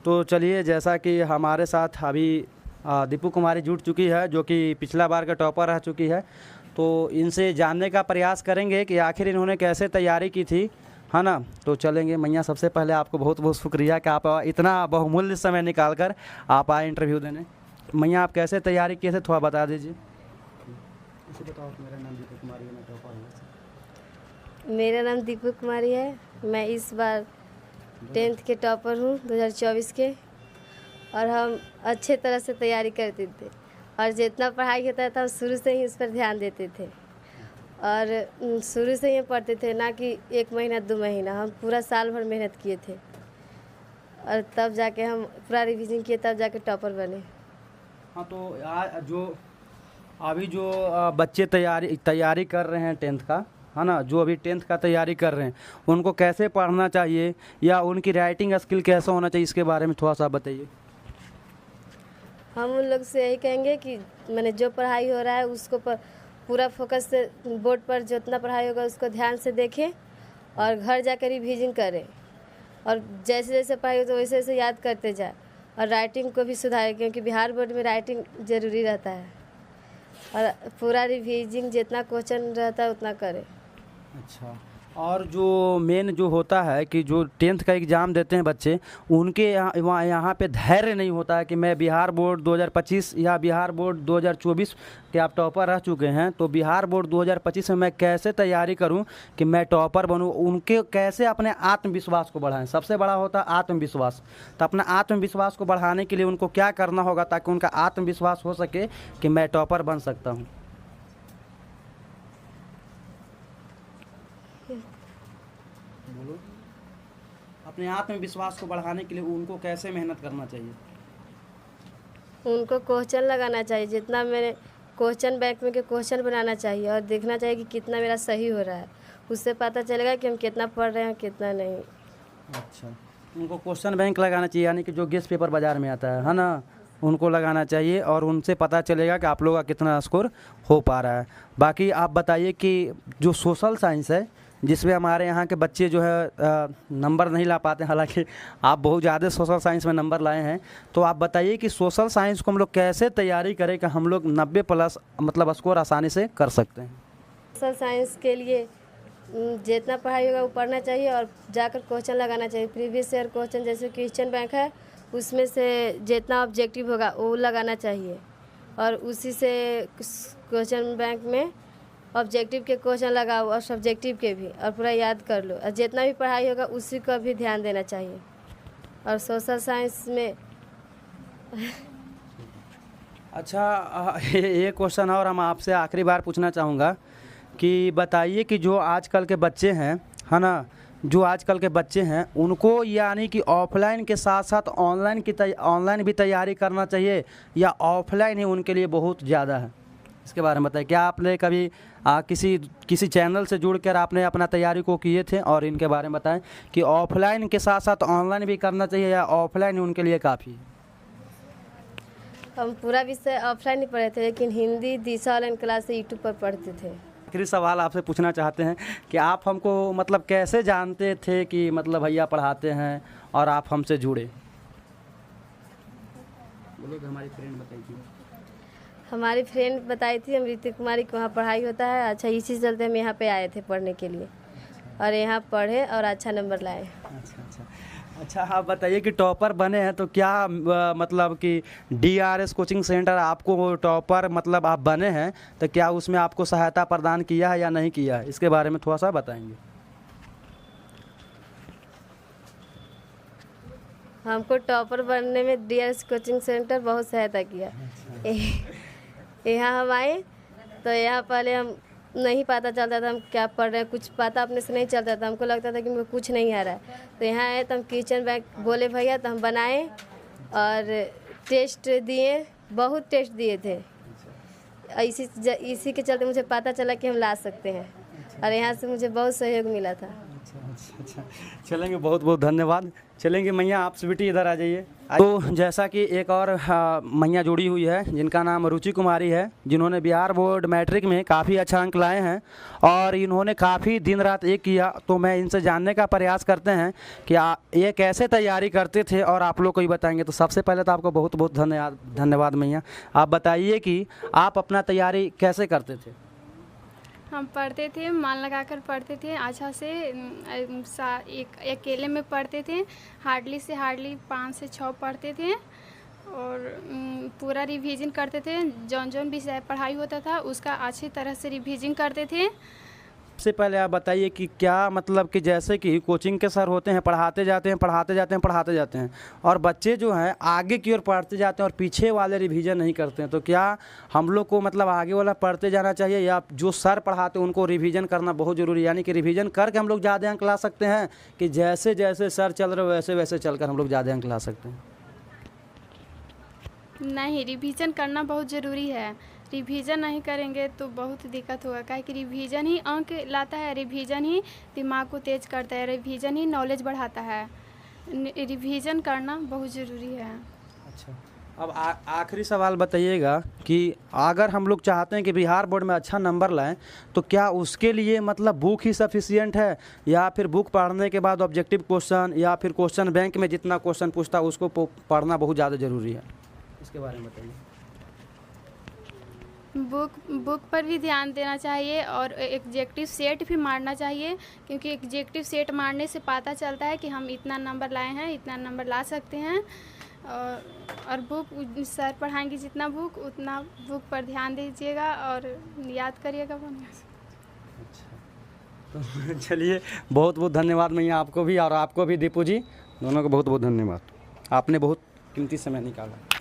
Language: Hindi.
तो चलिए, जैसा कि हमारे साथ अभी दीपू कुमारी जुड़ चुकी है, जो कि पिछला बार का टॉपर रह चुकी है, तो इनसे जानने का प्रयास करेंगे कि आखिर इन्होंने कैसे तैयारी की थी, है ना। तो चलेंगे। मैया, सबसे पहले आपको बहुत बहुत शुक्रिया कि आप इतना बहुमूल्य समय निकाल कर आप आए इंटरव्यू देने। मैया, आप कैसे तैयारी किए थे, थोड़ा बता दीजिए। इसे बताओ। मेरा नाम दीपू कुमारी है, मैं टॉपर हूँ। मेरा नाम दीपू कुमारी है। मैं इस बार 10th के टॉपर हूँ 2024 के। और हम अच्छे तरह से तैयारी करते थे और जितना पढ़ाई होता था हम शुरू से ही उस पर ध्यान देते थे और शुरू से ही पढ़ते थे, ना कि 1 महीना 2 महीना, हम पूरा साल भर मेहनत किए थे और तब जाके हम पूरा रिवीजन किए, तब जाके टॉपर बने। हाँ, तो जो अभी जो बच्चे तैयारी कर रहे हैं 10th का, है ना, जो अभी 10th का तैयारी कर रहे हैं, उनको कैसे पढ़ना चाहिए या उनकी राइटिंग स्किल कैसा होना चाहिए, इसके बारे में थोड़ा सा बताइए। हम उन लोग से यही कहेंगे कि मैंने जो पढ़ाई हो रहा है उसको पूरा फोकस से बोर्ड पर जितना पढ़ाई होगा उसको ध्यान से देखें और घर जाकर रिवीजन करें और जैसे जैसे पढ़ाई हो तो वैसे वैसे याद करते जाए और राइटिंग को भी सुधारें, क्योंकि बिहार बोर्ड में राइटिंग ज़रूरी रहता है और पूरा रिवीजन जितना क्वेश्चन रहता है उतना करें। अच्छा, और जो मेन जो होता है कि जो 10th का एग्ज़ाम देते हैं बच्चे, उनके यहाँ पे धैर्य नहीं होता है कि मैं बिहार बोर्ड 2025 या बिहार बोर्ड 2024 के आप टॉपर रह चुके हैं, तो बिहार बोर्ड 2025 में मैं कैसे तैयारी करूं कि मैं टॉपर बनूं। उनके कैसे अपने आत्मविश्वास को बढ़ाएं, सबसे बड़ा होता है आत्मविश्वास। तो अपना आत्मविश्वास को बढ़ाने के लिए उनको क्या करना होगा ताकि उनका आत्मविश्वास हो सके कि मैं टॉपर बन सकता हूँ। बोलो। अपने आत्मविश्वास को बढ़ाने के लिए उनको कैसे मेहनत करना चाहिए। उनको क्वेश्चन लगाना चाहिए, जितना मैंने क्वेश्चन बैंक में के क्वेश्चन बनाना चाहिए और देखना चाहिए कि कितना मेरा सही हो रहा है, उससे पता चलेगा कि हम कितना पढ़ रहे हैं कितना नहीं। अच्छा, उनको क्वेश्चन बैंक लगाना चाहिए, यानी कि जो गेस्ट पेपर बाज़ार में आता है ना, उनको लगाना चाहिए और उनसे पता चलेगा कि आप लोगों का कितना स्कोर हो पा रहा है। बाकी आप बताइए कि जो सोशल साइंस है, जिसमें हमारे यहाँ के बच्चे जो है नंबर नहीं ला पाते, हालांकि आप बहुत ज़्यादा सोशल साइंस में नंबर लाए हैं, तो आप बताइए कि सोशल साइंस को हम लोग कैसे तैयारी करें कि हम लोग 90+ मतलब स्कोर आसानी से कर सकते हैं। सोशल साइंस के लिए जितना पढ़ाई होगा वो पढ़ना चाहिए और जाकर क्वेश्चन लगाना चाहिए। प्रीवियस ईयर क्वेश्चन जैसे क्वेश्चन बैंक है, उसमें से जितना ऑब्जेक्टिव होगा वो लगाना चाहिए और उसी से क्वेश्चन बैंक में ऑब्जेक्टिव के क्वेश्चन लगाओ और सब्जेक्टिव के भी, और पूरा याद कर लो और जितना भी पढ़ाई होगा उसी का भी ध्यान देना चाहिए। और सोशल साइंस में अच्छा, ये क्वेश्चन और हम आपसे आखिरी बार पूछना चाहूँगा कि बताइए कि जो आजकल के बच्चे हैं, है ना, जो आजकल के बच्चे हैं उनको यानी कि ऑफलाइन के साथ साथ ऑनलाइन भी तैयारी करना चाहिए या ऑफलाइन ही उनके लिए बहुत ज़्यादा है, इसके बारे में बताइए। क्या आपने कभी किसी चैनल से जुड़कर आपने अपना तैयारी को किए थे, और इनके बारे में बताएं कि ऑफलाइन के साथ साथ ऑनलाइन भी करना चाहिए या ऑफलाइन ही उनके लिए काफ़ी है। हम पूरा विषय ऑफलाइन ही पढ़े थे, लेकिन हिंदी दिशा ऑनलाइन क्लास से यूट्यूब पर पढ़ते थे। आखिरी सवाल आपसे पूछना चाहते हैं कि आप हमको मतलब कैसे जानते थे कि मतलब भैया पढ़ाते हैं और आप हमसे जुड़े। बोलो कि हमारी फ्रेंड बताई थी। हमारी फ्रेंड बताई थी अमृति कुमारी को वहाँ पढ़ाई होता है। अच्छा, इसी चलते हम यहाँ पे आए थे पढ़ने के लिए और यहाँ पढ़े और अच्छा नंबर लाए। अच्छा, आप बताइए कि टॉपर बने हैं तो क्या मतलब कि DRS कोचिंग सेंटर आपको टॉपर मतलब आप बने हैं तो क्या उसमें आपको सहायता प्रदान किया है या नहीं किया है, इसके बारे में थोड़ा सा बताएंगे। हमको टॉपर बनने में DRS कोचिंग सेंटर बहुत सहायता किया। यहाँ हम आए तो यहाँ पहले हम नहीं पता चलता था हम क्या पढ़ रहे हैं, कुछ पता अपने से नहीं चलता था, हमको लगता था कि मुझे कुछ नहीं आ रहा है। तो यहाँ आए तो हम किचन बैंक बोले भैया, तो हम बनाए और टेस्ट दिए, बहुत टेस्ट दिए थे। इसी के चलते मुझे पता चला कि हम ला सकते हैं और यहाँ से मुझे बहुत सहयोग मिला था। अच्छा, चलेंगे, बहुत बहुत धन्यवाद। चलेंगे मैया, आप स्वीटी इधर आ जाइए। तो जैसा कि एक और मैया जुड़ी हुई है जिनका नाम रुचि कुमारी है, जिन्होंने बिहार बोर्ड मैट्रिक में काफ़ी अच्छा अंक लाए हैं और इन्होंने काफ़ी दिन रात एक किया। तो मैं इनसे जानने का प्रयास करते हैं कि ये कैसे तैयारी करते थे और आप लोग को ही बताएंगे। तो सबसे पहले तो आपको बहुत बहुत धन्यवाद मैया। आप बताइए कि आप अपना तैयारी कैसे करते थे? हम पढ़ते थे, मन लगाकर पढ़ते थे, अच्छा से अकेले में पढ़ते थे, हार्डली 5 से 6 पढ़ते थे और पूरा रिवीजन करते थे। जौन जौन विषय पढ़ाई होता था उसका अच्छी तरह से रिवीजन करते थे। सबसे पहले आप बताइए कि क्या मतलब कि जैसे कि कोचिंग के सर होते हैं, पढ़ाते जाते हैं और बच्चे जो हैं आगे की ओर पढ़ते जाते हैं और पीछे वाले रिवीजन नहीं करते हैं, तो क्या हम लोग को मतलब आगे वाला पढ़ते जाना चाहिए या जो सर पढ़ाते हैं उनको रिवीजन करना बहुत ज़रूरी है? यानी कि रिवीजन करके हम लोग ज़्यादा अंक ला सकते हैं कि जैसे जैसे सर चल रहे वैसे वैसे चलकर हम लोग ज़्यादा अंक ला सकते हैं? नहीं, रिवीजन करना बहुत ज़रूरी है। रिवीजन नहीं करेंगे तो बहुत दिक्कत होगा, काहे कि रिवीजन ही अंक लाता है, रिवीजन ही दिमाग को तेज करता है, रिवीजन ही नॉलेज बढ़ाता है। रिवीजन करना बहुत ज़रूरी है। अच्छा, अब आखिरी सवाल बताइएगा कि अगर हम लोग चाहते हैं कि बिहार बोर्ड में अच्छा नंबर लाएं तो क्या उसके लिए मतलब बुक ही सफिशिएंट है या फिर बुक पढ़ने के बाद ऑब्जेक्टिव क्वेश्चन या फिर क्वेश्चन बैंक में जितना क्वेश्चन पूछता है उसको पढ़ना बहुत ज़्यादा ज़रूरी है? इसके बारे में बताइए। बुक पर भी ध्यान देना चाहिए और एग्जेक्टिव सेट भी मारना चाहिए, क्योंकि एग्जेक्टिव सेट मारने से पता चलता है कि हम इतना नंबर लाए हैं, इतना नंबर ला सकते हैं। और बुक सर पढ़ाएंगे जितना बुक, उतना बुक पर ध्यान दीजिएगा और याद करिएगा बढ़िया से। अच्छा, तो चलिए बहुत बहुत धन्यवाद मैया, आपको भी और आपको भी दीपू जी, दोनों को बहुत बहुत धन्यवाद। आपने बहुत कीमती समय निकाला।